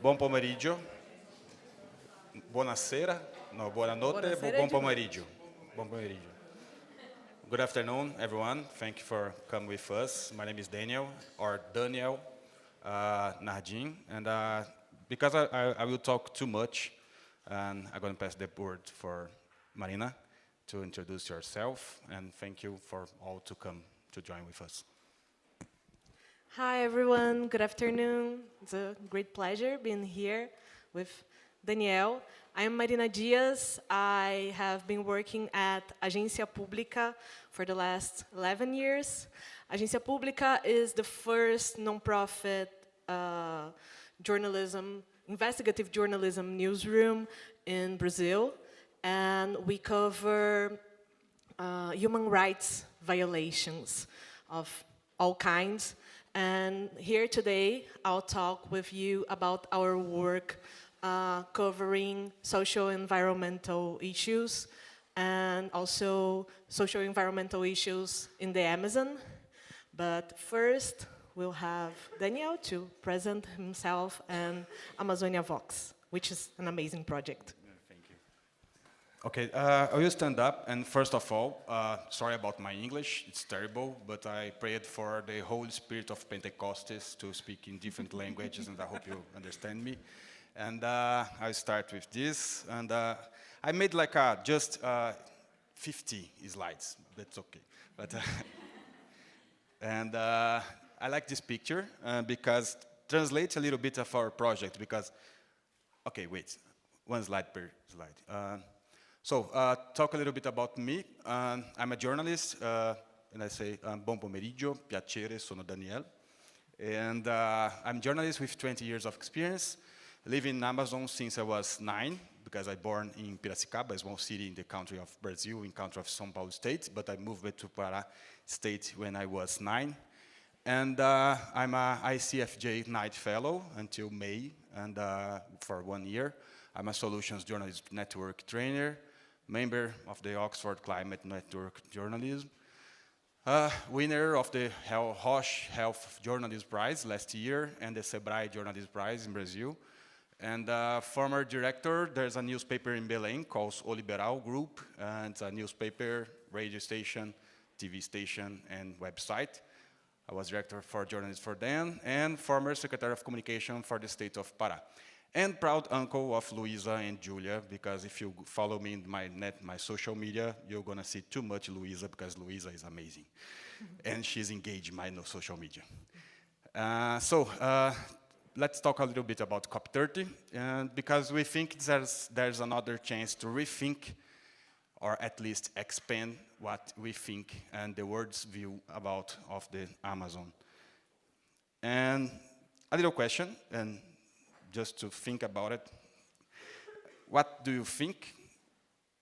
Buon pomeriggio. Buonasera. No, buonanotte. Buon pomeriggio. Buon pomeriggio. Good afternoon, everyone. Thank you for coming with us. My name is Daniel, or Daniel Nardin, and because I will talk too much, and I'm going to pass the word for Marina to introduce yourself, and thank you for all to come to join with us. Hi, everyone. Good afternoon. It's a great pleasure being here with Daniel. I am Marina Dias. I have been working at Agência Publica for the last 11 years. Agência Publica is the first nonprofit investigative journalism newsroom in Brazil, and we cover human rights violations of all kinds. And here today, I'll talk with you about our work covering social environmental issues and also social environmental issues in the Amazon. But first, we'll have Daniel to present himself and Amazonia Vox, which is an amazing project. Okay, I will stand up, and first of all, sorry about my English, it's terrible, but I prayed for the Holy Spirit of Pentecostes to speak in different languages, and I hope you understand me. And I'll start with this, and I made like just 50 slides, that's okay. But and I like this picture because it translates a little bit of our project, because, okay, wait, one slide per slide. So, talk a little bit about me. I'm a journalist, and I say, buon pomeriggio, piacere, sono Daniel. And I'm a journalist with 20 years of experience, living in Amazon since I was 9, because I born in Piracicaba, a small city in the country of Brazil, in country of São Paulo state, but I moved to Pará state when I was 9. And I'm a ICFJ Knight Fellow until May, and for 1 year. I'm a Solutions Journalist Network trainer, member of the Oxford Climate Network Journalism, winner of the Roche Health Journalism Prize last year and the Sebrae Journalism Prize in Brazil, and former director. There's a newspaper in Belém called O Liberal Group, and it's a newspaper, radio station, TV station, and website. I was director for journalism for them, and former secretary of communication for the state of Pará. And proud uncle of Luisa and Julia, because if you follow me in my social media, you're gonna see too much Luisa, because Luisa is amazing. And she's engaged in my social media. Let's talk a little bit about COP30, because we think there's another chance to rethink, or at least expand what we think and the world's view of the Amazon. And a little question, and just to think about it. What do you think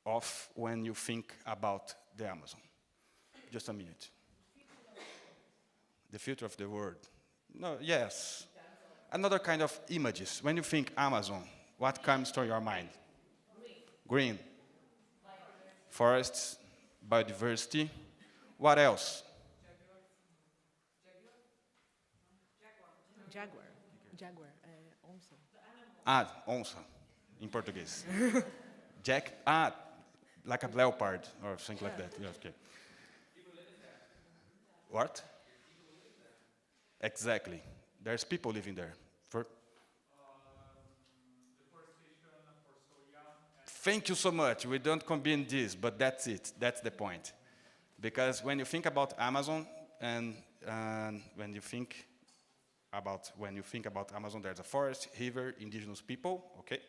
of when you think about the Amazon? Just a minute. The future of the world. No, yes. Another kind of images. When you think Amazon, what comes to your mind? Green. Forests, biodiversity. What else? Jaguar. Onça. Onça, in Portuguese. Like a leopard or something like that. Yeah, okay. What? Exactly. There's people living there. Thank you so much. We don't combine this, but that's it. That's the point. Because when you think about Amazon, and when you think about Amazon, there's a forest, river, indigenous people, okay?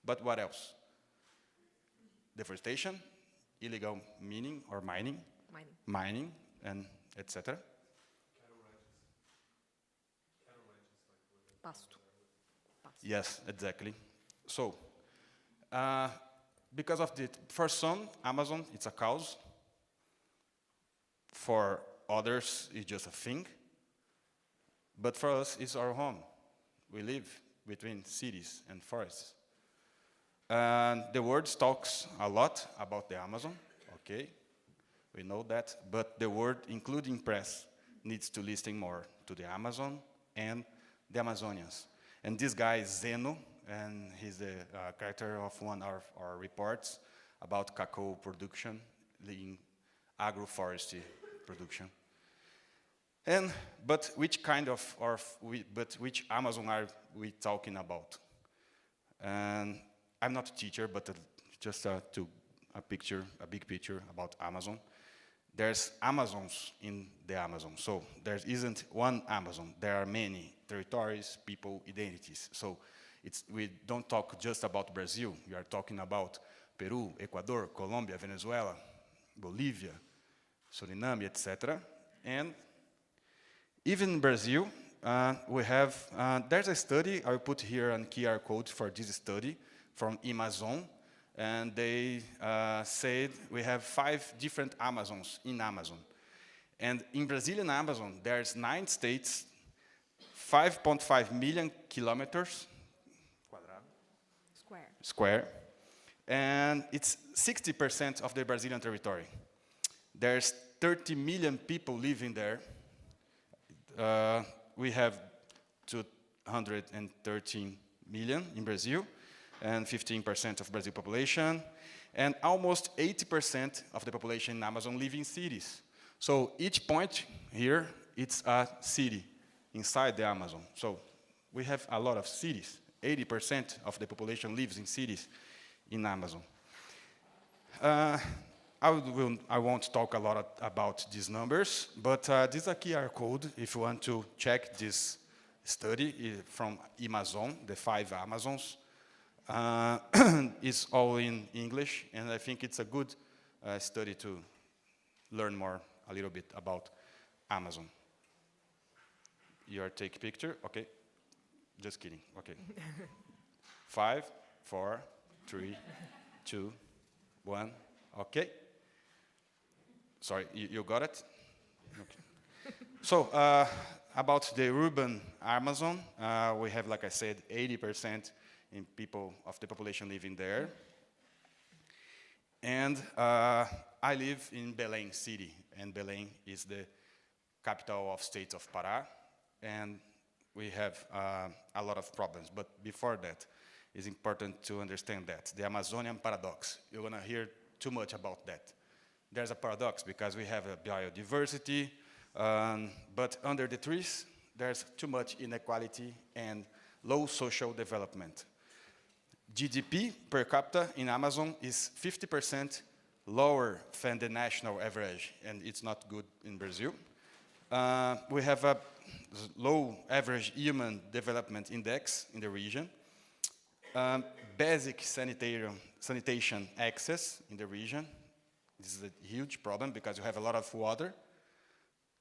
But what else? Deforestation, illegal mining or mining, and etc. Pasto. Yes, exactly. So, because of for some, Amazon, it's a cause. For others, it's just a thing. But for us, it's our home. We live between cities and forests. And the world talks a lot about the Amazon, okay? We know that, but the world, including press, needs to listen more to the Amazon and the Amazonians. And this guy is Zeno, and he's the character of one of our reports about cacao production in agroforestry production. But which kind of, but which Amazon are we talking about? And I'm not a teacher, but just a big picture about Amazon. There's Amazons in the Amazon. So there isn't one Amazon. There are many territories, people, identities. So we don't talk just about Brazil. We are talking about Peru, Ecuador, Colombia, Venezuela, Bolivia, Suriname, etc. And even in Brazil, we have, there's a study, I'll put here a QR code for this study from Amazon, and they said we have 5 different Amazons in Amazon. And in Brazilian Amazon, there's 9 states, 5.5 million kilometers square, and it's 60% of the Brazilian territory. There's 30 million people living there. We have 213 million in Brazil, and 15% of Brazil population, and almost 80% of the population in Amazon live in cities. So each point here, it's a city inside the Amazon. So we have a lot of cities. 80% of the population lives in cities in Amazon. I won't talk a lot about these numbers, but this is a QR code if you want to check this study from Amazon, the 5 Amazons. It's all in English, and I think it's a good study to learn more a little bit about Amazon. You are take picture? Okay. Just kidding. Okay. 5, 4, 3, 2, 1. Okay. Sorry, you got it? Okay. So, about the urban Amazon, we have, like I said, 80% in people of the population living there. And I live in Belém city, and Belém is the capital of state of Pará, and we have a lot of problems. But before that, it's important to understand that, the Amazonian paradox. You're gonna hear too much about that. There's a paradox because we have a biodiversity, but under the trees, there's too much inequality and low social development. GDP per capita in Amazon is 50% lower than the national average, and it's not good in Brazil. We have a low average human development index in the region. Basic sanitation access in the region. This is a huge problem because you have a lot of water,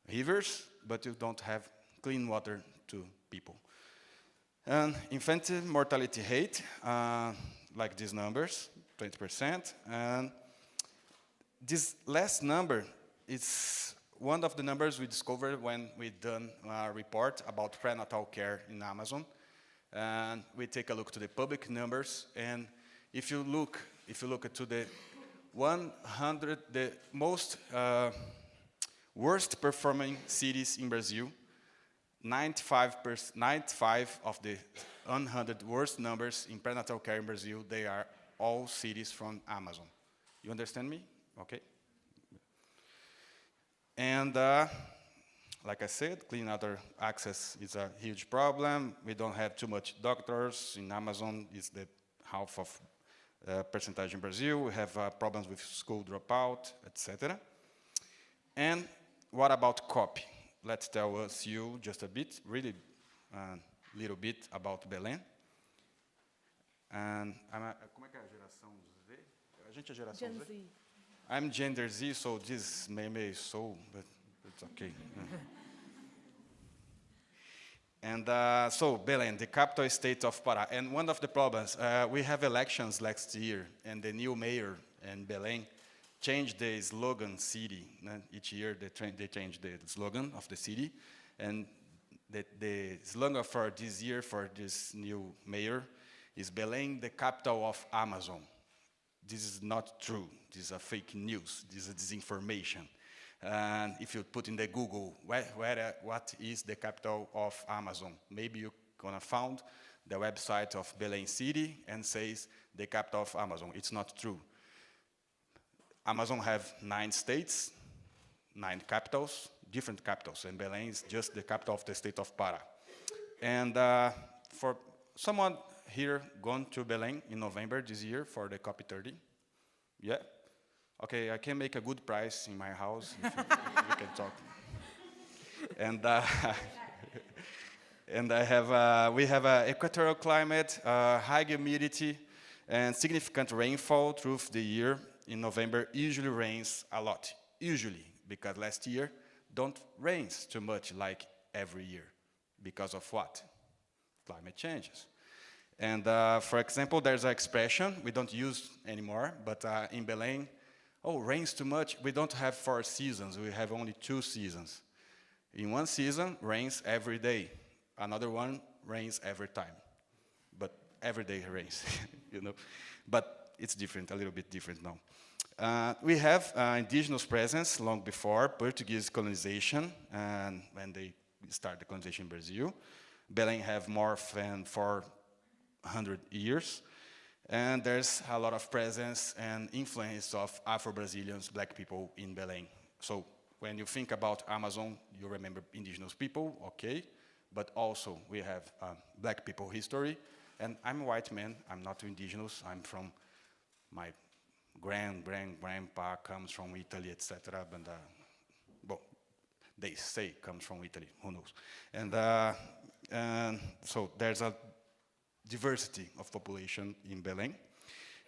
rivers, but you don't have clean water to people. And infant mortality rate, like these numbers, 20%. And this last number is one of the numbers we discovered when we done a report about prenatal care in Amazon. And we take a look to the public numbers, and if you look to the 100, the most worst performing cities in Brazil, 95 of the 100 worst numbers in prenatal care in Brazil, they are all cities from Amazon. You understand me? Okay. And like I said, clean water access is a huge problem. We don't have too much doctors. In Amazon, it's the half of percentage in Brazil. We have problems with school dropout, etc. And what about COP? Let's tell you just a bit, really little bit about Belém. And como é que é a geração Z? A gente é geração Gen Z? Z. I'm gender Z, so this may so, but it's okay. And so Belém, the capital state of Pará. And one of the problems, we have elections next year, and the new mayor in Belém changed the slogan city. Each year they change the slogan of the city. And the slogan for this year, for this new mayor, is Belém, the capital of Amazon. This is not true. This is a fake news. This is disinformation. And if you put in the Google, what is the capital of Amazon? Maybe you're gonna find the website of Belém City and says the capital of Amazon. It's not true. Amazon have 9 states, 9 capitals, different capitals, and Belém is just the capital of the state of Pará. And for someone here gone to Belém in November this year for the COP30? Yeah? Okay, I can make a good price in my house if we can talk. And and we have equatorial climate, high humidity, and significant rainfall throughout the year. In November, usually rains a lot. Usually, because last year don't rain too much like every year. Because of what? Climate changes. And for example, there's an expression we don't use anymore, but in Belém, oh, rains too much. We don't have 4 seasons. We have only 2 seasons. In one season, rains every day. Another one rains every time. But every day rains, you know. But it's different, a little bit different now. We have indigenous presence long before Portuguese colonization, and when they start the colonization in Brazil. Belém have more than 400 years. And there's a lot of presence and influence of Afro-Brazilians, black people in Belém. So when you think about Amazon, you remember indigenous people, okay. But also we have black people history. And I'm a white man, I'm not indigenous, I'm from, my grandpa comes from Italy, etc. And well, they say comes from Italy, who knows. And so there's a diversity of population in Belém.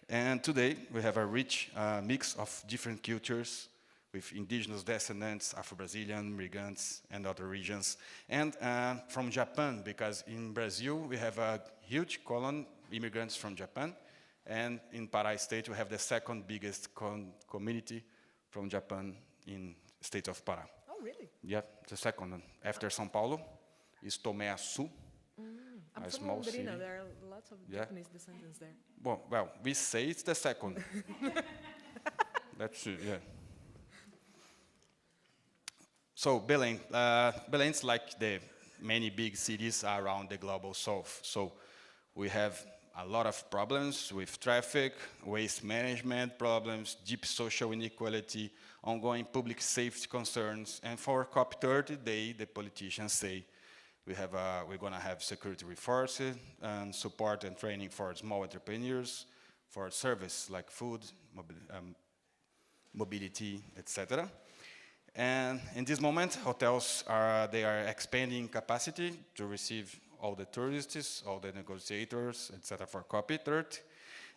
And today we have a rich mix of different cultures with indigenous descendants, Afro-Brazilian, migrants, and other regions. And from Japan, because in Brazil we have a huge colony, immigrants from Japan. And in Pará state we have the second biggest community from Japan in state of Pará. Oh, really? Yeah, the second one. After São Paulo is Tomé-Açu. I'm A from small Londrina. city. There are lots of Japanese descendants there. Well, we say it's the second. That's yeah. So Belém, Belém's like the many big cities around the global south. So we have a lot of problems with traffic, waste management problems, deep social inequality, ongoing public safety concerns, and for COP30 day, the politicians say we're going to have security reinforcement and support and training for small entrepreneurs, for service like food, mobility, etc. And in this moment, hotels they are expanding capacity to receive all the tourists, all the negotiators, etc. for COP30.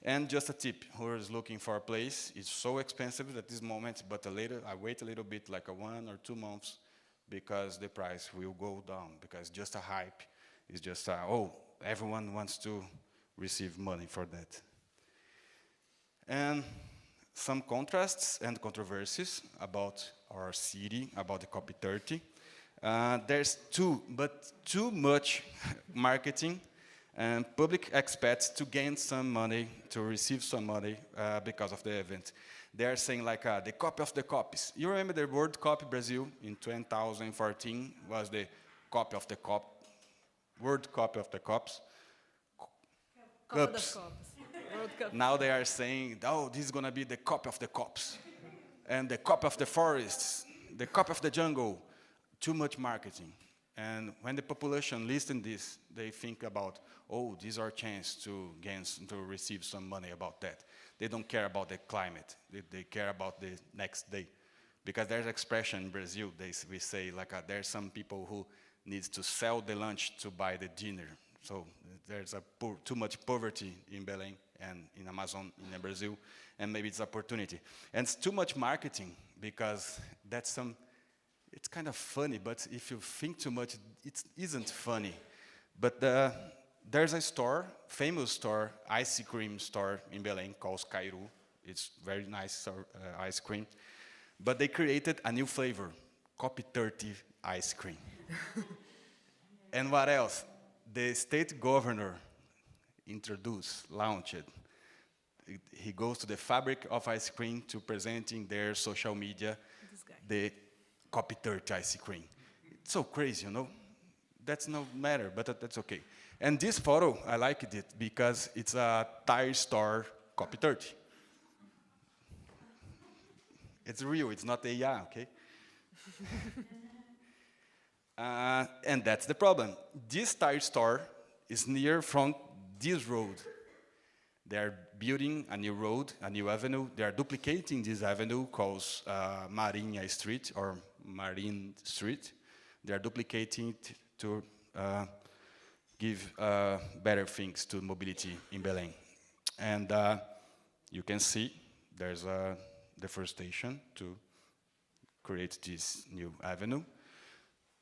And just a tip, who is looking for a place, it's so expensive at this moment, but I wait a little bit, like 1 or 2 months, because the price will go down, because just a hype is just, everyone wants to receive money for that. And some contrasts and controversies about our city, about the COP30. There's too much marketing, and public expects to gain some money, to receive some money because of the event. They are saying like the copy of the copies. You remember the World Cup Brazil in 2014 was the copy of the COP, World Cup of the Cops. Cups. World Cup. Now they are saying, oh, this is going to be the copy of the cops. And the copy of the forests, the copy of the jungle. Too much marketing. And when the population listens to this, they think about, oh, this is our chance to receive some money about that. They don't care about the climate. They care about the next day. Because there's an expression in Brazil, we say, like, there's some people who needs to sell the lunch to buy the dinner. So there's too much poverty in Belém and in Amazon, in Brazil, and maybe it's opportunity. And it's too much marketing, because it's kind of funny, but if you think too much, it isn't funny. But there's a store, famous store, ice cream store in Belém called Cairu. It's very nice ice cream. But they created a new flavor, COP30 ice cream. And what else? The state governor launched it. He goes to the fabric of ice cream to present in their social media the COP30 ice cream. It's so crazy, you know? That's no matter, but that's okay. And this photo, I liked it because it's a tire store copy 30. It's real, it's not AI, okay? And that's the problem. This tire store is near from this road. They are building a new road, a new avenue. They are duplicating this avenue called Marinha Street or Marine Street. They are duplicating it to give better things to mobility in Belém. And you can see there's a deforestation to create this new avenue.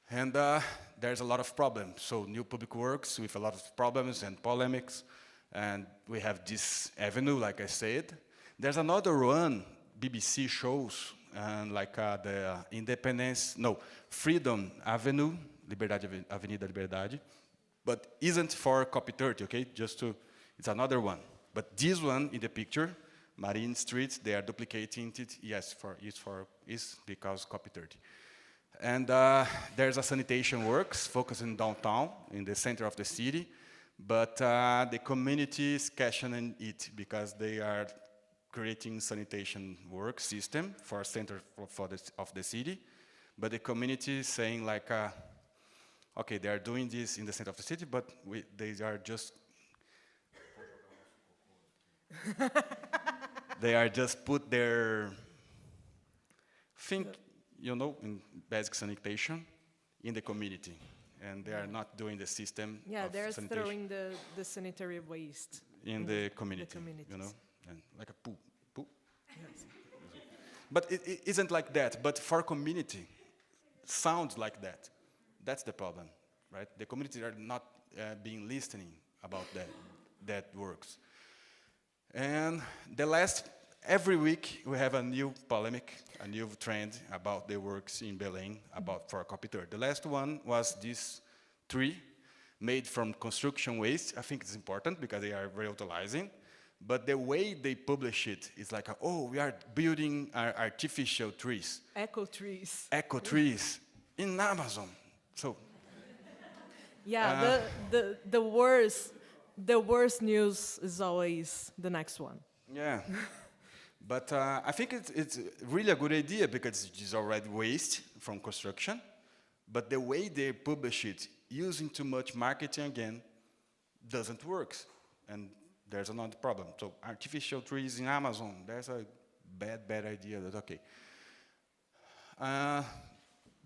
And there's a lot of problems. So new public works with a lot of problems and polemics. And we have this avenue, like I said. There's another one, BBC shows, like the Freedom Avenue, Avenida Liberdade, but isn't for copy 30, okay? It's another one. But this one in the picture, Marine Street, they are duplicating it, yes, is because copy 30. And there's a sanitation works focusing downtown, in the center of the city, but the community is questioning it because they are creating sanitation work system for center of the city, but the community is saying like, okay, they are doing this in the center of the city, but they are just they are just put their in basic sanitation in the community. And they are not doing the system Yeah, of they're sanitation throwing the sanitary waste in the community, communities. and like a poo. Yes. But it isn't like that. But for community, sounds like that. That's the problem, right? The community are not being listening about that works. And every week we have a new polemic, a new trend about the works in Belém for copy 30. The last one was this tree made from construction waste. I think it's important because they are reutilizing, but the way they publish it is like, we are building artificial trees. Eco trees. Eco trees in Amazon. So. Yeah, the worst news is always the next one. Yeah. But I think it's really a good idea because it is already waste from construction. But the way they publish it, using too much marketing again, doesn't work. And there's another problem. So artificial trees in Amazon, there's a bad idea. That's okay.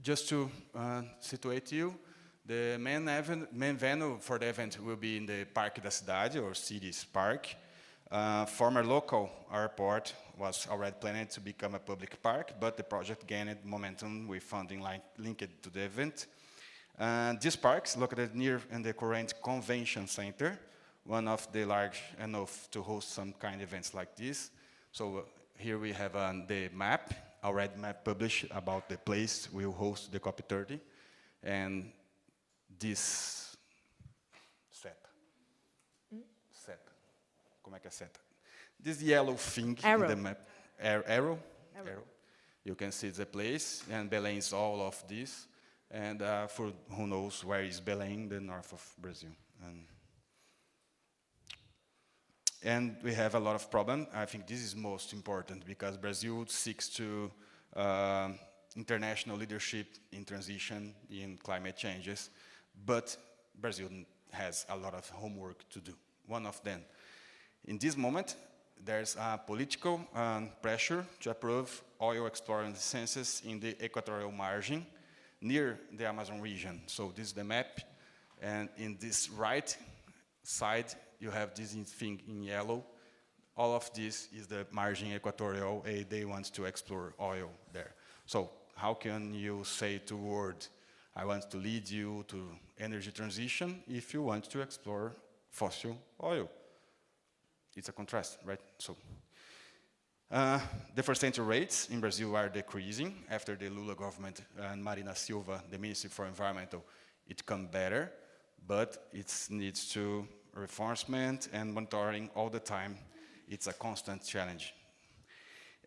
Just to situate you, the main venue for the event will be in the Parque da Cidade, or City's Park. Former local airport was already planned to become a public park, but the project gained momentum with funding linked to the event. This park is located near in the current convention center, one of the large enough to host some kind of events like this. So here we have the map, already published about the place will host the COP30, and this seta. Como é que é seta? This yellow thing in the map, arrow. You can see the place, and Belém is all of this. And for who knows where is Belém, the north of Brazil. And we have a lot of problems. I think this is most important because Brazil seeks to international leadership in transition in climate changes, but Brazil has a lot of homework to do. One of them, in this moment, there's a political pressure to approve oil exploration licenses in the equatorial margin near the Amazon region. So this is the map, and in this right side, you have this thing in yellow. All of this is the margin equatorial, they want to explore oil there. So how can you say to the world, I want to lead you to energy transition if you want to explore fossil oil? It's a contrast, right? So, deforestation rates in Brazil are decreasing after the Lula government and Marina Silva, the Ministry for Environmental, it come better, but it needs to reinforcement and monitoring all the time. It's a constant challenge.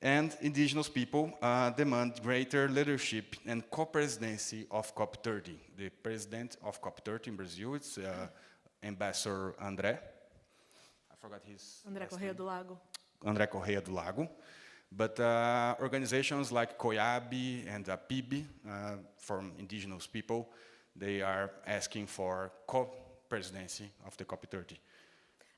And indigenous people demand greater leadership and co-presidency of COP30. The president of COP30 in Brazil, it's Ambassador André. I forgot his André last Correia name. do Lago. André Correia do Lago. But organizations like COIAB and PIB, from indigenous people, they are asking for co-presidency of the COP30.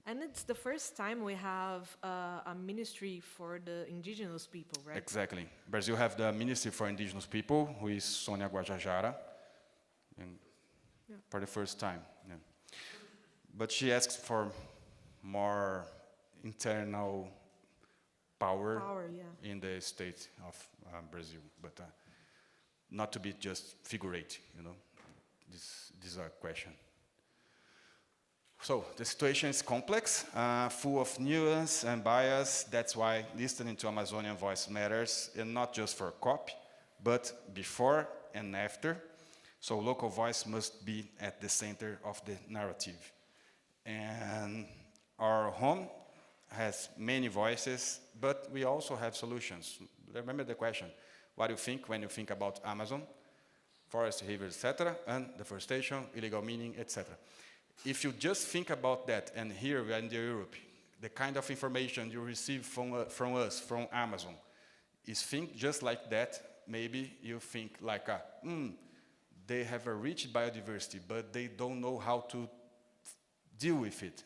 And it's the first time we have a ministry for the indigenous people, right? Exactly. Brazil have the Ministry for Indigenous People, who is Sonia Guajajara, and for the first time. Yeah. But she asks for more internal power in the state of Brazil, but not to be just figure eight, you know. This is a question. So the situation is complex, full of nuance and bias. That's why listening to Amazonian voice matters, and not just for COP, but before and after. So local voice must be at the center of the narrative. And our home has many voices, but we also have solutions. Remember the question, what do you think when you think about Amazon, forest, rivers, etc., and deforestation, illegal mining, etc. If you just think about that, and here we are in Europe, the kind of information you receive from us, from Amazon, is think just like that, maybe you think like, they have a rich biodiversity, but they don't know how to deal with it.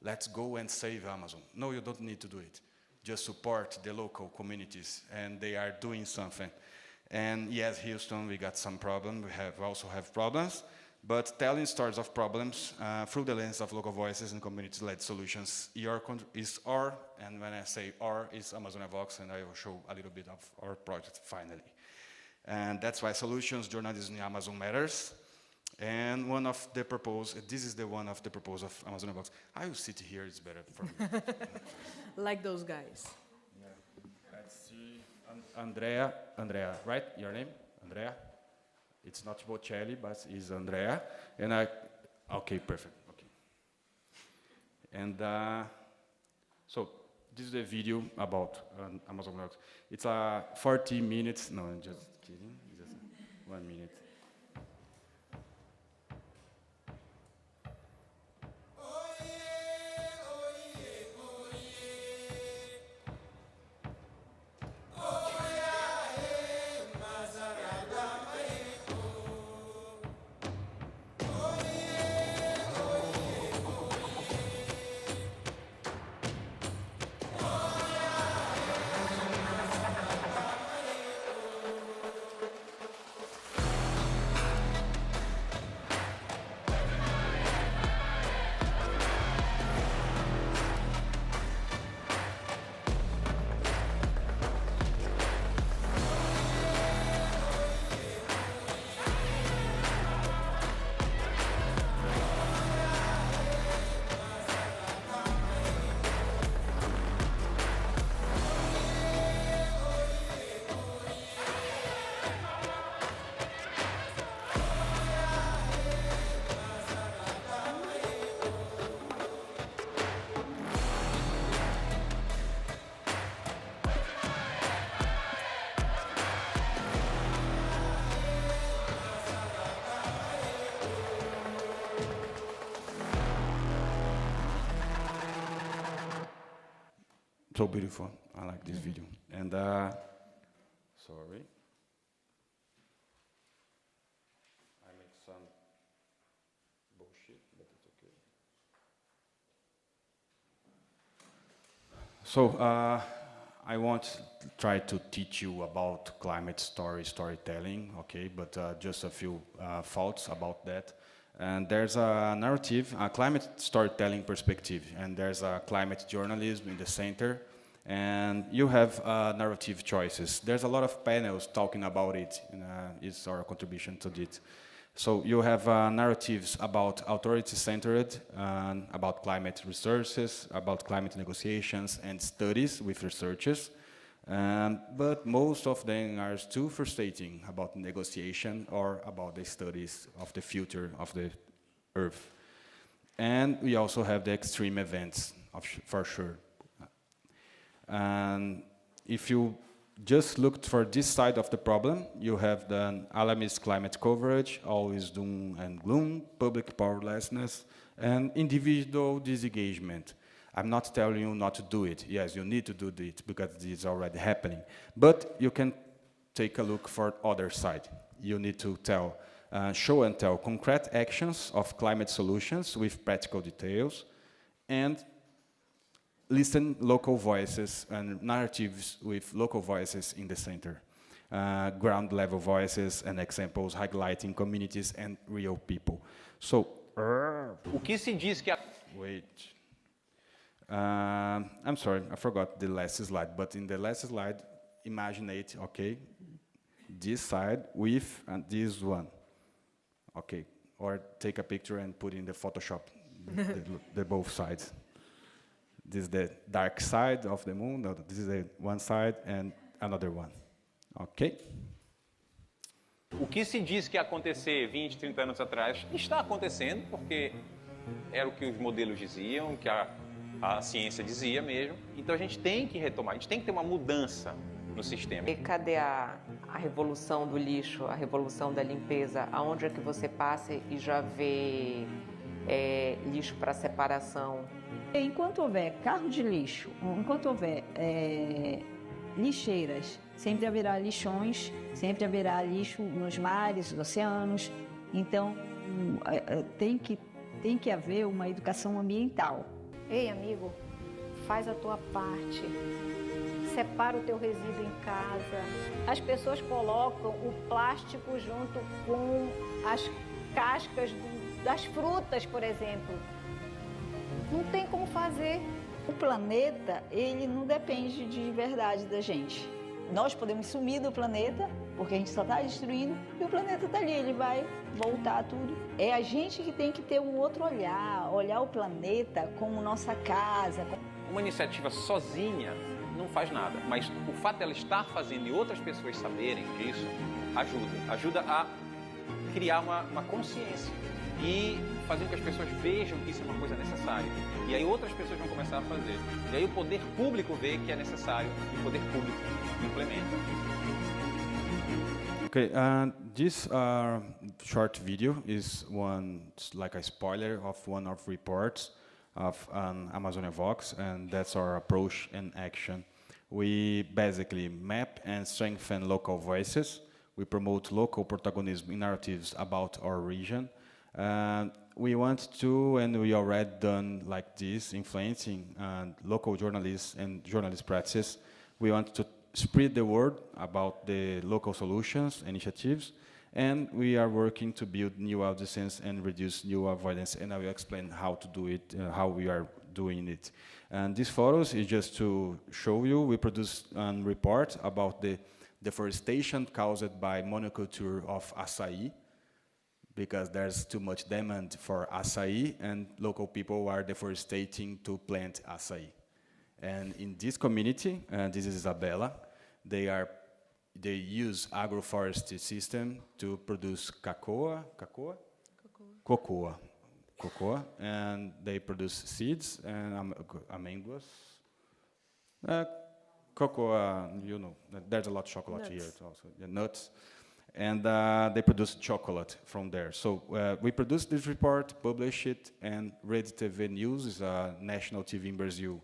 Let's go and save Amazon. No, you don't need to do it. Just support the local communities, and they are doing something. And yes, Houston, we got some problems. We also have problems, but telling stories of problems through the lens of local voices and community-led solutions is our, and when I say our, is Amazonia Vox, and I will show a little bit of our project finally. And that's why solutions journalism in Amazon matters. And one of the proposals, this is the one of the proposals of Amazonia Vox. I will sit here, it's better for me. Like those guys. Yeah. Let's see. Andrea, right? Your name? Andrea? It's not Bocelli, but it's Andrea. And okay, perfect. Okay. And so this is the video about Amazon Vox. It's 40 minutes. No, I'm just kidding. It's just 1 minute. So beautiful. I like this video. And sorry, I make some bullshit, but it's okay. So I won't try to teach you about climate storytelling, okay? But just a few thoughts about that. And there's a narrative, a climate storytelling perspective, and there's a climate journalism in the center. And you have narrative choices. There's a lot of panels talking about it, and it's our contribution to it. So you have narratives about authority-centered, about climate resources, about climate negotiations and studies with researchers. But most of them are still frustrating about negotiation or about the studies of the future of the Earth. And we also have the extreme events, for sure. And if you just looked for this side of the problem, you have the alarmist climate coverage, always doom and gloom, public powerlessness, And individual disengagement. I'm not telling you not to do it. Yes, you need to do it because this is already happening. But you can take a look for other side. You need to show and tell concrete actions of climate solutions with practical details, and listen local voices and narratives with local voices in the center. Ground level voices and examples highlighting communities and real people. So, O que se diz que wait. I'm sorry, I forgot the last slide, but in the last slide, imaginate, okay, this side with this one. Okay, or take a picture and put in the Photoshop, the both sides. This is the dark side of the moon, no, this is the one side and another one. Okay? O que se diz que ia acontecer 20, 30 anos atrás está acontecendo, porque era o que os modelos diziam, que a ciência dizia mesmo. Então a gente tem que retomar, a gente tem que ter uma mudança no sistema. E cadê a revolução do lixo, a revolução da limpeza? Aonde é que você passa e já vê lixo para separação? Enquanto houver carro de lixo, enquanto houver lixeiras, sempre haverá lixões, sempre haverá lixo nos mares, nos oceanos. Então, tem que haver uma educação ambiental. Ei, amigo, faz a tua parte. Separa o teu resíduo em casa. As pessoas colocam o plástico junto com as cascas das frutas, por exemplo. Não tem como fazer. O planeta, ele não depende de verdade da gente. Nós podemos sumir do planeta, porque a gente só está destruindo, e o planeta está ali, ele vai voltar tudo. É a gente que tem que ter um outro olhar o planeta como nossa casa. Uma iniciativa sozinha não faz nada, mas o fato dela estar fazendo e outras pessoas saberem disso ajuda a criar uma consciência e fazer com que as pessoas vejam que isso é uma coisa necessária. E aí outras pessoas vão começar a fazer. E aí o poder público vê que é necessário e o poder público implementa. Okay, this short video is like a spoiler of one of reports of Amazonia Vox, and that's our approach and action. We basically map and strengthen local voices. We promote local protagonism in narratives about our region. We want to, and we already done like this, influencing local journalists and journalist practices. We want to spread the word about the local solutions, initiatives, and we are working to build new audiences and reduce new avoidance, and I will explain how to do it, how we are doing it. And these photos is just to show you, we produced a report about the deforestation caused by monoculture of acai, because there's too much demand for acai, and local people are deforesting to plant acai. And in this community, this is Isabella, they use agroforestry system to produce cocoa, and they produce seeds and mangoes. Cocoa, you know, there's a lot of chocolate here also, the nuts. And they produce chocolate from there. So we produced this report, published it, and Rede TV News is a national TV in Brazil,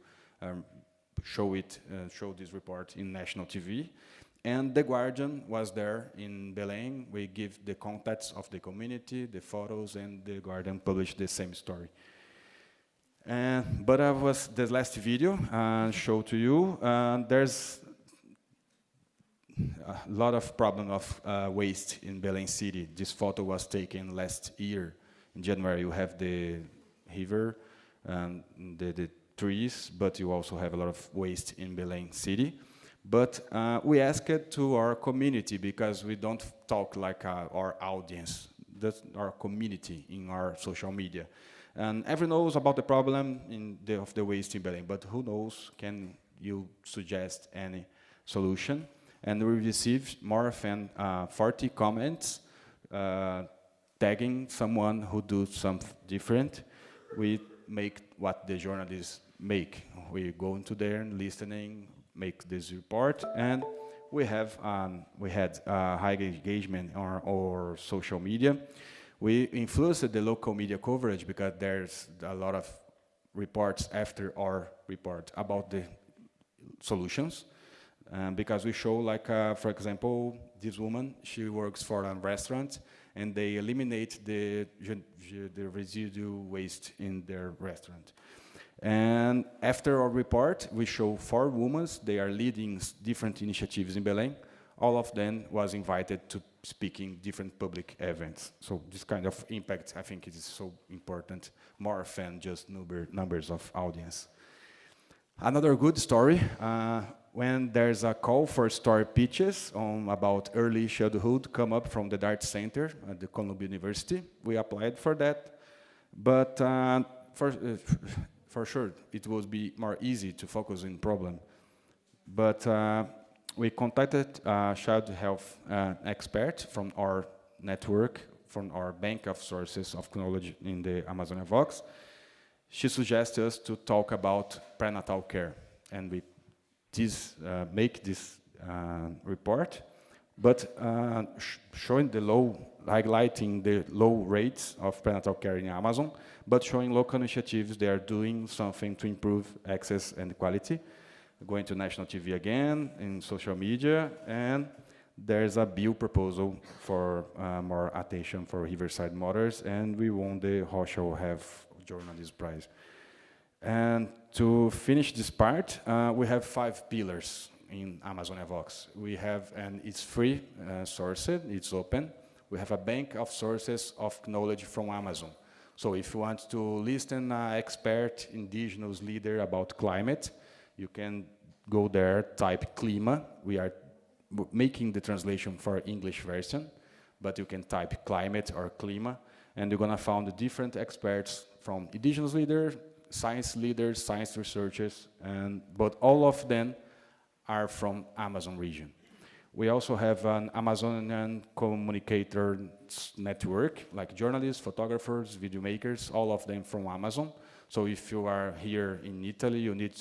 show this report in national TV. And The Guardian was there in Belém. We give the contacts of the community, the photos, and The Guardian published the same story. But this last video show to you. There's a lot of problem of waste in Belém City. This photo was taken last year in January. You have the river and the trees, but you also have a lot of waste in Belém City. But we asked it to our community because we don't talk like our audience. That's our community in our social media. And everyone knows about the problem of the waste in Belém, but who knows, can you suggest any solution? And we received more than 40 comments tagging someone who do something different. We make what the journalists make. We go into there and listening, make this report, and we had high engagement on our social media. We influenced the local media coverage because there's a lot of reports after our report about the solutions. Because we show, like, for example, this woman, she works for a restaurant, and they eliminate the residual waste in their restaurant. And after our report, we show 4 women. They are leading different initiatives in Belém. All of them was invited to speak in different public events. So this kind of impact, I think, is so important, more than just numbers of audience. Another good story, when there's a call for story pitches about early childhood come up from the Dart Center at the Columbia University. We applied for that, but for sure, it would be more easy to focus on problem. But we contacted a child health expert from our network, from our bank of sources of knowledge in the Amazonia Vox. She suggested us to talk about prenatal care, and we make this report, but highlighting the low rates of prenatal care in Amazon, but showing local initiatives they are doing something to improve access and quality. Going to national TV again, in social media, and there's a bill proposal for more attention for Riverside mothers, and we won the Rochelle Have Journalism Prize. And to finish this part, we have 5 pillars in Amazonia Vox. We have, and it's free sourced, it's open. We have a bank of sources of knowledge from Amazon. So if you want to listen an expert, indigenous leader about climate, you can go there, type clima. We are making the translation for English version, but you can type climate or clima, and you're gonna find the different experts from indigenous leaders, science researchers, but all of them are from Amazon region. We also have an Amazonian communicator network, like journalists, photographers, video makers, all of them from Amazon. So if you are here in Italy, you need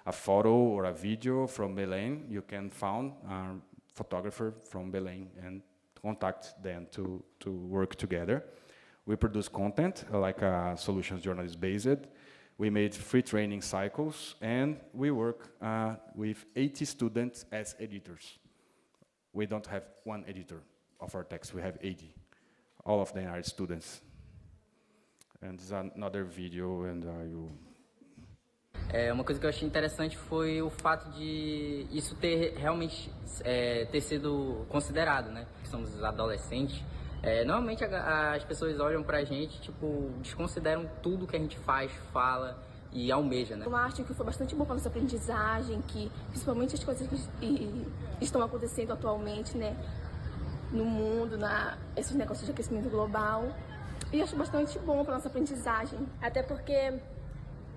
a photo or a video from Belém, you can find a photographer from Belém and contact them to work together. We produce content, like solutions journalist based. We made free training cycles, and we work with 80 students as editors. We don't have one editor of our text, we have 80. All of them are students. And this is another video, and you... Uma coisa que eu achei interessante foi o fato de isso ter realmente ter sido considerado, né? Que somos adolescentes. Normalmente as pessoas olham pra gente, tipo, desconsideram tudo que a gente faz, fala e almeja, né? Eu acho que foi bastante bom para nossa aprendizagem, que principalmente as coisas que estão acontecendo atualmente, né, no mundo, esses negócios de aquecimento global. E acho bastante bom para nossa aprendizagem. Até porque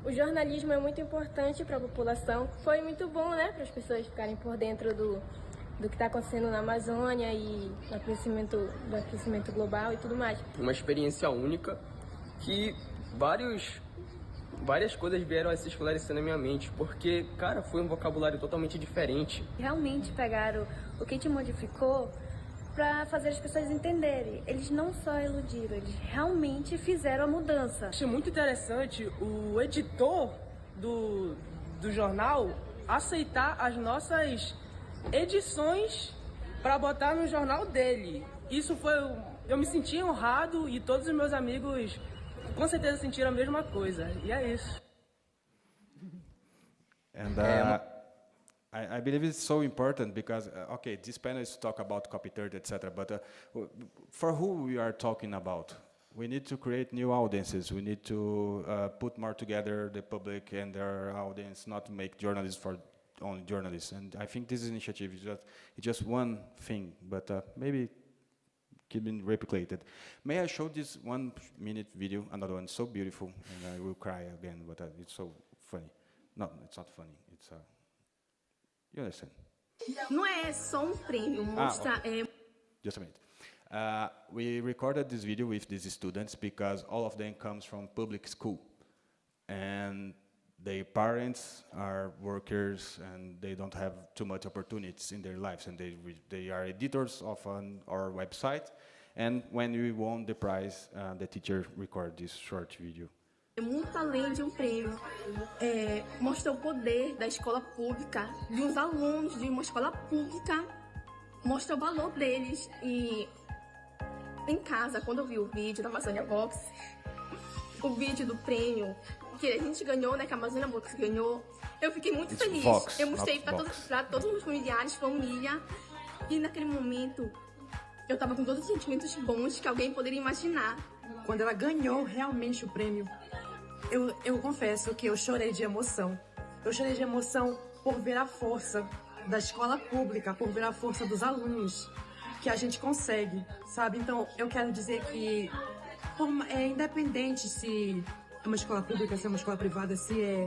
o jornalismo é muito importante para a população. Foi muito bom, né, para as pessoas ficarem por dentro do que está acontecendo na Amazônia e do aquecimento global e tudo mais. Uma experiência única que várias coisas vieram a se esclarecer na minha mente, porque, cara, foi um vocabulário totalmente diferente. Realmente pegaram o que te modificou para fazer as pessoas entenderem. Eles não só iludiram, eles realmente fizeram a mudança. Achei muito interessante o editor do jornal aceitar as nossas edições para botar no jornal dele. Isso foi... Eu me senti honrado e todos os meus amigos com certeza sentiram a mesma coisa. E é isso. And I believe it's so important because, okay, this panel is to talk about copy 30, etc. But for who we are talking about? We need to create new audiences. We need to put more together the public and their audience, not to make journalists for only journalists. And I think this initiative is just one thing, but maybe can be replicated. May I show this 1 minute video? Another one, so beautiful, and I will cry again, but it's so funny. No, it's not funny. It's you understand? Não é só prêmio, mostra... Okay. Just a minute. We recorded this video with these students because all of them comes from public school, and their parents are workers and they don't have too much opportunities in their lives, and they are editors of our website, And when we won the prize, the teacher recorded this short video. Muito além de um prêmio, mostra o poder da escola pública, de uns alunos de uma escola pública, mostra o valor deles. E em casa, quando eu vi o vídeo da Amazônia Box, o vídeo do prêmio que a gente ganhou, né, que a Amazônia Box ganhou, eu fiquei muito feliz. Vox, eu mostrei para todos os meus familiares, família, e naquele momento eu tava com todos os sentimentos bons que alguém poderia imaginar. Quando ela ganhou realmente o prêmio, eu confesso que eu chorei de emoção. Eu chorei de emoção por ver a força da escola pública, por ver a força dos alunos, que a gente consegue, sabe? Então, eu quero dizer que é independente se é uma escola pública, se é uma escola privada, se é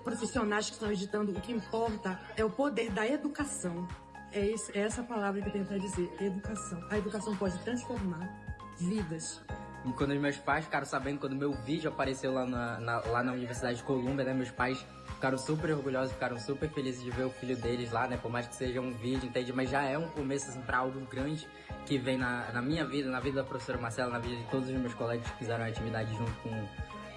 profissionais que estão editando, o que importa é o poder da educação. É essa palavra que eu tenho para dizer, educação. A educação pode transformar vidas. E quando os meus pais ficaram sabendo, quando meu vídeo apareceu lá na Universidade de Colômbia, né, meus pais ficaram super orgulhosos, ficaram super felizes de ver o filho deles lá, né, por mais que seja um vídeo, entende? Mas já é um começo, assim, para algo grande que vem na minha vida, na vida da professora Marcela, na vida de todos os meus colegas que fizeram a atividade junto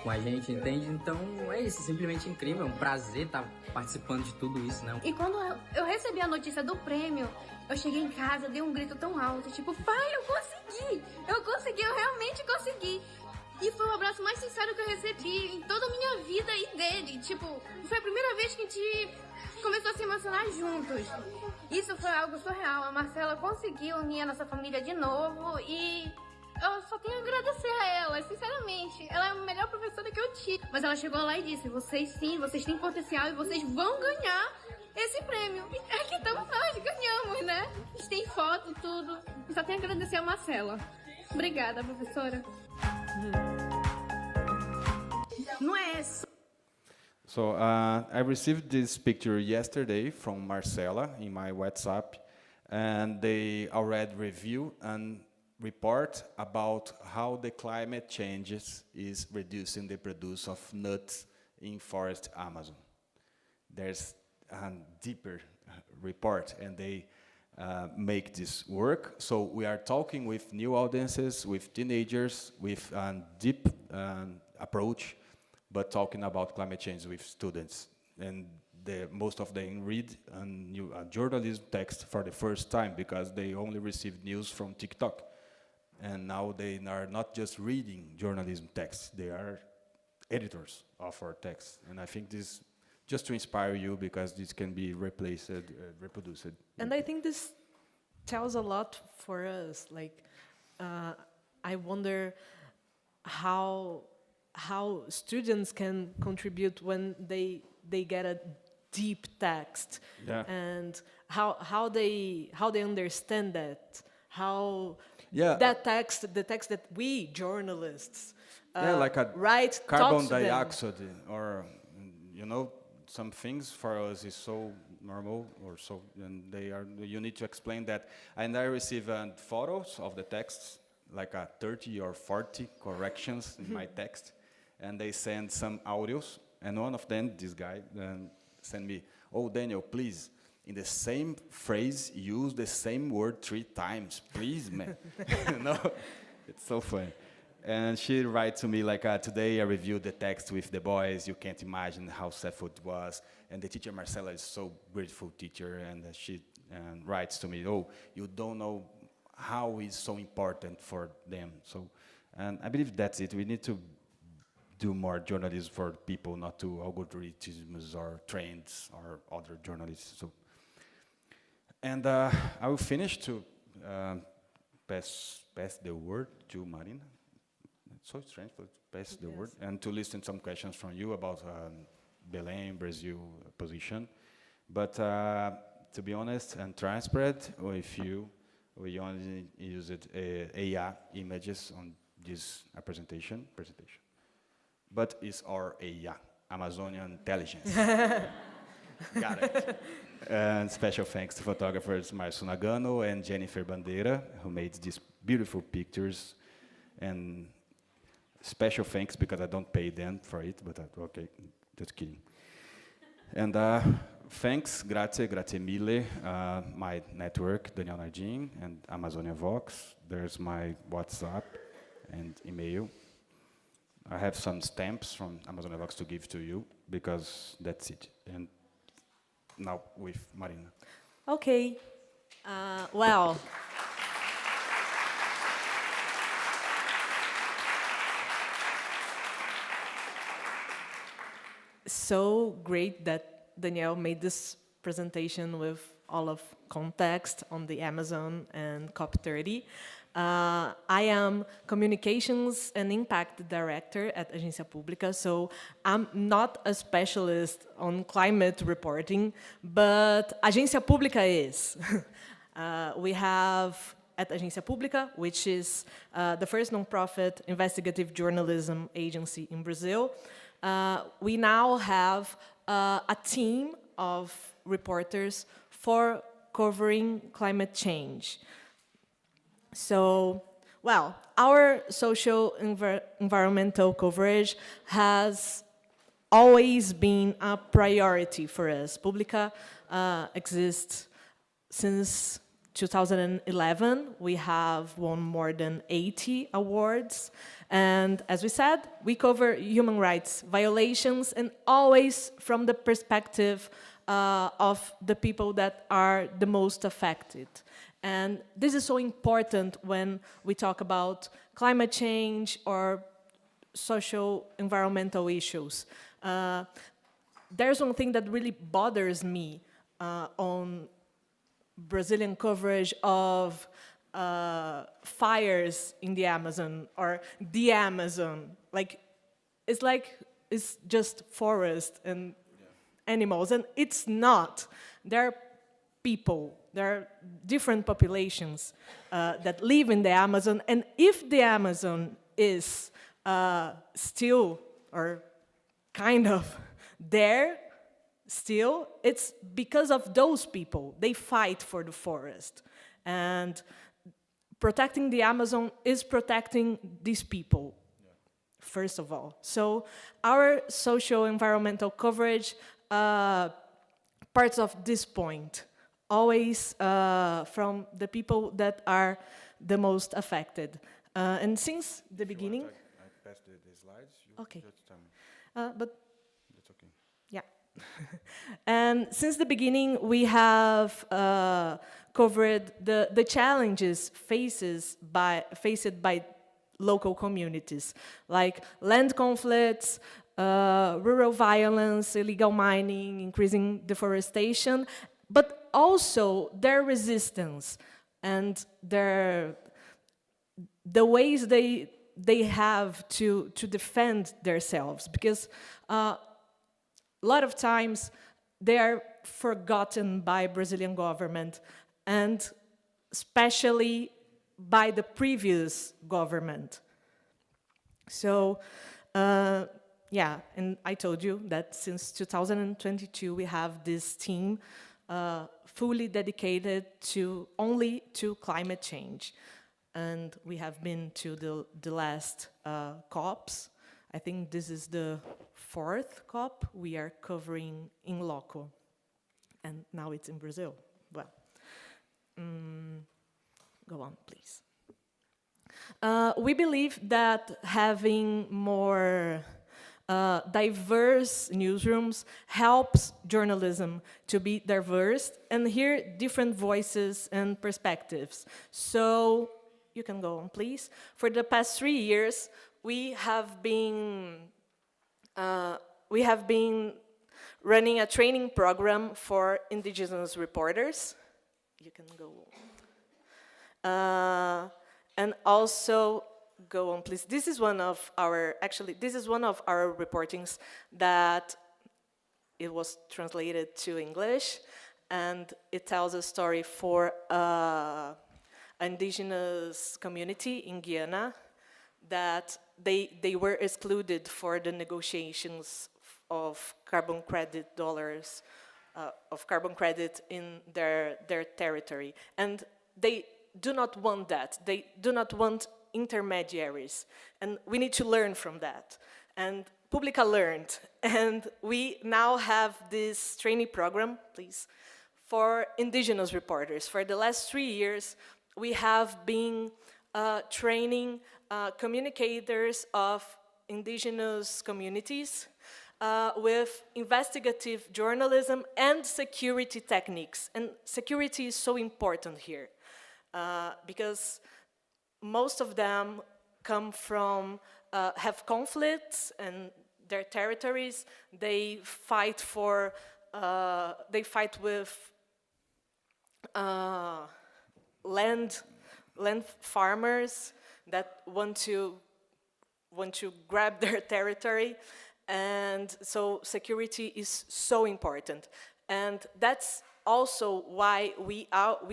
com a gente, entende? Então é isso, simplesmente incrível, é um prazer estar participando de tudo isso, né? E quando eu recebi a notícia do prêmio, eu cheguei em casa, dei um grito tão alto, tipo, pai, eu consegui, eu realmente consegui. E foi o abraço mais sincero que eu recebi em toda a minha vida e dele. Tipo, foi a primeira vez que a gente começou a se emocionar juntos. Isso foi algo surreal. A Marcela conseguiu unir a nossa família de novo e eu só tenho a agradecer a ela, sinceramente. Ela é a melhor professora que eu tive. Mas ela chegou lá e disse, vocês têm potencial e vocês vão ganhar esse prêmio. E aqui estamos nós, ganhamos, né? A gente tem foto e tudo. Eu só tenho a agradecer a Marcela. Obrigada, professora. Não é só... So I received this picture yesterday from Marcela in my WhatsApp, and they already review and report about how the climate changes is reducing the produce of nuts in forest Amazon. There's a deeper report, and they make this work. So we are talking with new audiences, with teenagers, with a deep approach, but talking about climate change with students. And most of them read a journalism text for the first time because they only received news from TikTok. And now they are not just reading journalism texts, they are editors of our texts. And I think this just to inspire you, because this can be replaced, reproduced. And I think this tells a lot for us. Like, I wonder how students can contribute when they get a deep text, and how they understand that, that text, the text that we journalists like a write, carbon dioxide, or some things for us is so normal or so, and you need to explain that. And I receive photos of the texts, like 30 or 40 corrections in my text, and they send some audios, and one of them, this guy, sent me, "Oh, Daniel, please, in the same phrase, use the same word 3 times, please, man." It's so funny. And she writes to me like, "Today I reviewed the text with the boys. You can't imagine how sad it was. And the teacher Marcela is so beautiful teacher." And she writes to me, "Oh, you don't know how it's so important for them." So, and I believe that's it. We need to do more journalism for people, not to algorithms or trends or other journalists. So, and I will finish to pass the word to Marina. It's so strange, but pass the word, and to listen some questions from you about Belém, Brazil position. But to be honest and transparent with you, we only used AI images on this presentation. But it's our AI, Amazonian intelligence. Got it. And special thanks to photographers Marcio Nagano and Jennifer Bandeira, who made these beautiful pictures. And special thanks because I don't pay them for it, but okay, just kidding. And thanks, grazie mille. My network, Daniel Nardim and Amazonia Vox. There's my WhatsApp and email. I have some stamps from Amazonia Vox to give to you, because that's it. And now with Marina. Okay. Well. So great that Daniel made this presentation with all of context on the Amazon and COP30. I am Communications and Impact Director at Agência Publica, so I'm not a specialist on climate reporting, but Agência Publica is. We have at Agência Publica, which is the first nonprofit investigative journalism agency in Brazil. We now have a team of reporters for covering climate change. So, well, our social environmental coverage has always been a priority for us. Publica exists since 2011. We have won more than 80 awards. And as we said, we cover human rights violations, and always from the perspective of the people that are the most affected. And this is so important when we talk about climate change or social environmental issues. There's one thing that really bothers me on Brazilian coverage of fires in the Amazon or the Amazon. Like it's just forest and animals, and it's not. There are people, there are different populations that live in the Amazon, and if the Amazon is still or kind of there still, it's because of those people. They fight for the forest, and protecting the Amazon is protecting these people, first of all. So our social environmental coverage parts of this point, always from the people that are the most affected. And since the beginning... I passed the slides. Okay. Just tell me. But that's okay. Yeah. And since the beginning, we have covered the challenges faced by local communities, like land conflicts, rural violence, illegal mining, increasing deforestation, but also their resistance and the ways they have to defend themselves, because a lot of times they are forgotten by Brazilian government, and especially by the previous government. So, yeah, and I told you that since 2022 we have this team fully dedicated only to climate change. And we have been to the last COPs. I think this is the 4th COP we are covering in loco. And now it's in Brazil. Well, go on, please. We believe that having more diverse newsrooms helps journalism to be diverse and hear different voices and perspectives. So, you can go on, please. For the past 3 years, we have been running a training program for indigenous reporters. You can go on. And also, go on, please. This is one of our, reportings that it was translated to English, and it tells a story for an indigenous community in Guyana that they were excluded for the negotiations of carbon credit dollars, of carbon credit in their territory. And they do not want that. They do not want intermediaries. And we need to learn from that. And Publica learned, and we now have this training program, please, for indigenous reporters. For the last 3 years, we have been training communicators of indigenous communities with investigative journalism and security techniques. And security is so important here because most of them come from, have conflicts in their territories. They fight for, they fight with land farmers that want to grab their territory, and so security is so important. And that's also why we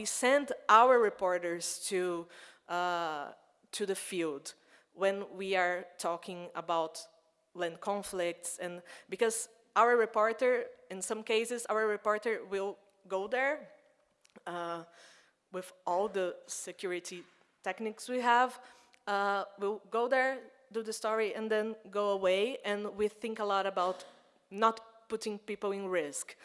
send our reporters to the field when we are talking about land conflicts, and because our reporter, in some cases, our reporter will go there with all the security techniques we have. We'll go there, do the story, and then go away, and we think a lot about not putting people in risk.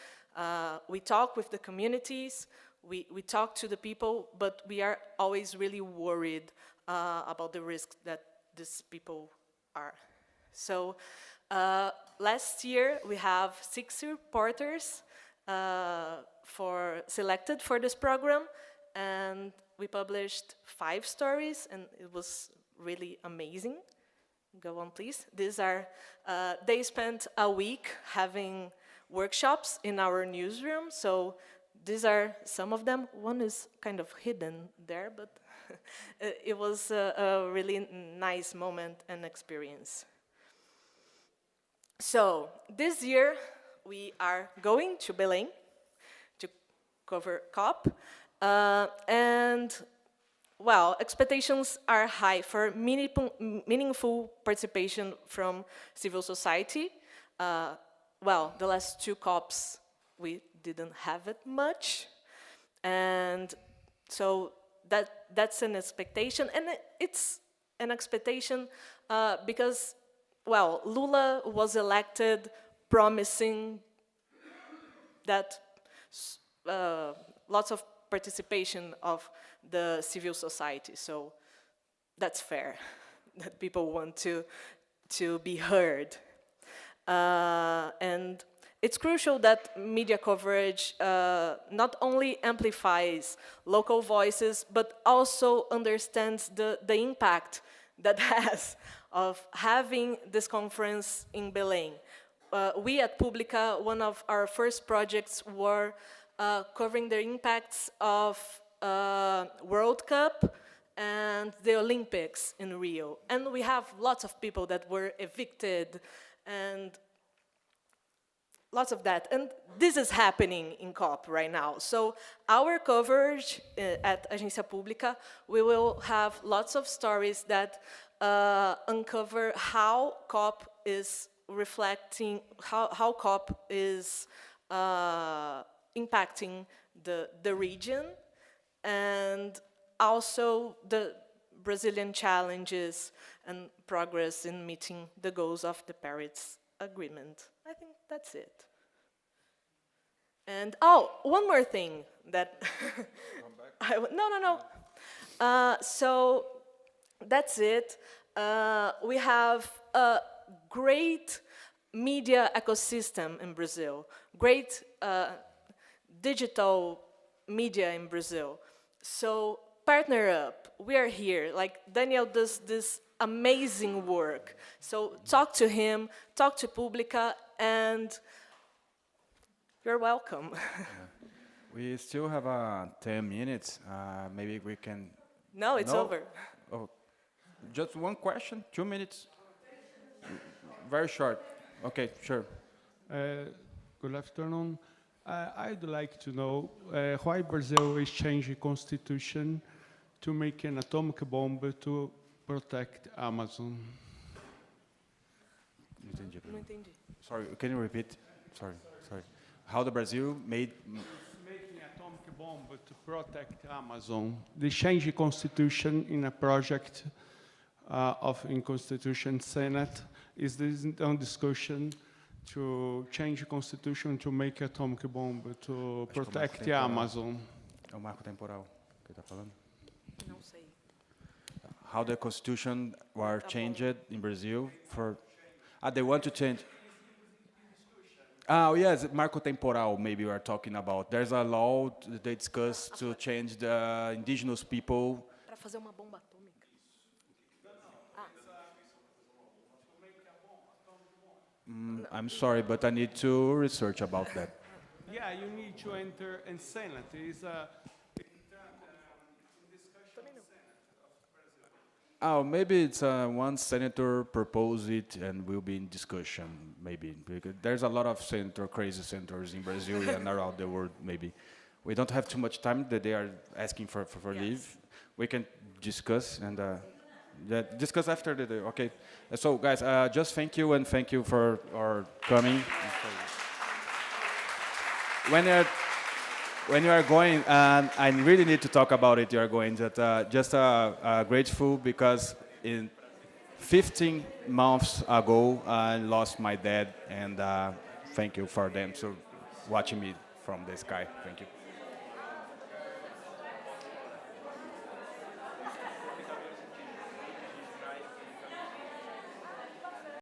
We talk with the communities, we talk to the people, but we are always really worried about the risk that these people are. So last year we have 6 reporters selected for this program, and we published 5 stories, and it was really amazing. Go on, please. These are, they spent a week having workshops in our newsroom, so these are some of them. One is kind of hidden there, but it was a really nice moment and experience. So this year we are going to Belém to cover COP, and well, expectations are high for meaningful participation from civil society. Well, the last 2 COPs we didn't have it much, and so that's an expectation, and it's an expectation because, well, Lula was elected promising that lots of participation of the civil society, so that's fair that people want to be heard. And it's crucial that media coverage not only amplifies local voices, but also understands the impact that has of having this conference in Belém. We at Publica, one of our first projects were covering the impacts of World Cup and the Olympics in Rio. And we have lots of people that were evicted and lots of that. And this is happening in COP right now. So our coverage at Agência Publica, we will have lots of stories that uncover how COP is reflecting, how COP is impacting the region, and also the Brazilian challenges and progress in meeting the goals of the Paris Agreement. I think that's it. And oh, one more thing that so that's it. We have a great media ecosystem in Brazil, great digital media in Brazil. So partner up. We are here. Like Daniel does this amazing work. So talk to him, talk to Publica, and you're welcome. Yeah. We still have 10 minutes. Maybe we can... No, it's over. Oh, just one question, 2 minutes. Very short. Okay, sure. Good afternoon. I'd like to know why Brazil is changing constitution to make an atomic bomb to protect Amazon. Não entendi. Sorry, can you repeat? Sorry. How the Brazil made... Making an atomic bomb to protect Amazon. They changed the constitution in a project in Constitution Senate, is this on discussion to change the constitution to make atomic bomb to protect the Amazon? É o marco temporal que está falando. Não sei. How the constitution were changed in Brazil for... they want to change... Oh, yes, marco temporal, maybe we are talking about. There's a law they discussed to change the indigenous people. Para fazer uma bomba atômica. I'm sorry, but I need to research about that. Yeah, you need to enter in Senate. It's a Oh, maybe it's one senator proposed it and will be in discussion, maybe. Because there's a lot of crazy senators in Brazil and around the world, maybe. We don't have too much time that they are asking for leave. We can discuss and discuss after the day. Okay. So, guys, just thank you and thank you for coming. When you are going, and I really need to talk about it, you are going, that just grateful because in 15 months ago, I lost my dad, and thank you for them, so watching me from the sky. Thank you.